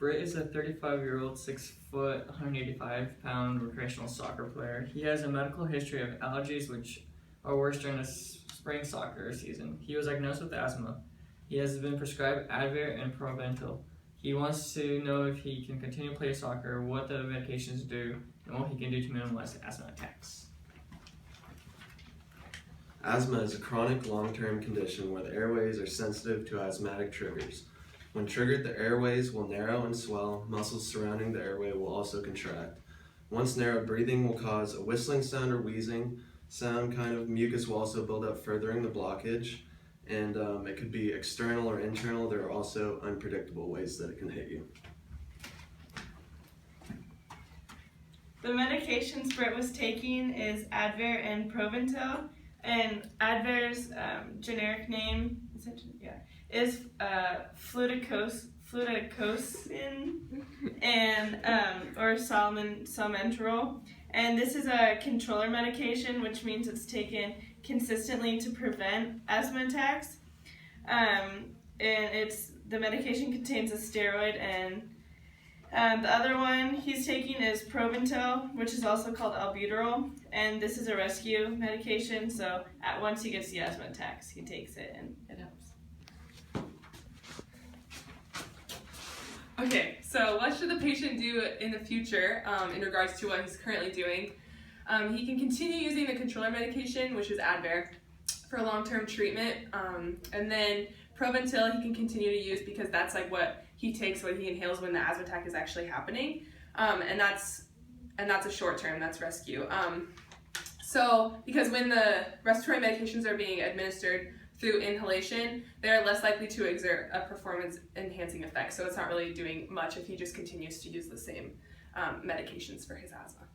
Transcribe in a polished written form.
Britt is a 35-year-old, 6 foot, 185-pound recreational soccer player. He has a medical history of allergies, which are worse during the spring soccer season. He was diagnosed with asthma. He has been prescribed Advair and Proventil. He wants to know if he can continue to play soccer, what the medications do, and what he can do to minimize asthma attacks. Asthma is a chronic long-term condition where the airways are sensitive to asthmatic triggers. When triggered, the airways will narrow and swell. Muscles surrounding the airway will also contract. Once narrowed, breathing will cause a whistling sound or wheezing sound. Kind of mucus will also build up, furthering the blockage. And it could be external or internal. There are also unpredictable ways that it can hit you. The medications Britt was taking is Advair and Proventil, and Advair's generic name is fluticosine and or salmeterol. And this is a controller medication, which means it's taken consistently to prevent asthma attacks. And the medication contains a steroid, and the other one he's taking is Proventil, which is also called albuterol, and this is a rescue medication, so once he gets the asthma attacks, he takes it and it helps. Okay, so what should the patient do in the future in regards to what he's currently doing? He can continue using the controller medication, which is Advair, for long-term treatment, and then Proventil he can continue to use because that's like what he takes, what he inhales when the asthma attack is actually happening, and that's a short term, that's rescue. So because when the respiratory medications are being administered through inhalation, they're less likely to exert a performance enhancing effect, so it's not really doing much if he just continues to use the same medications for his asthma.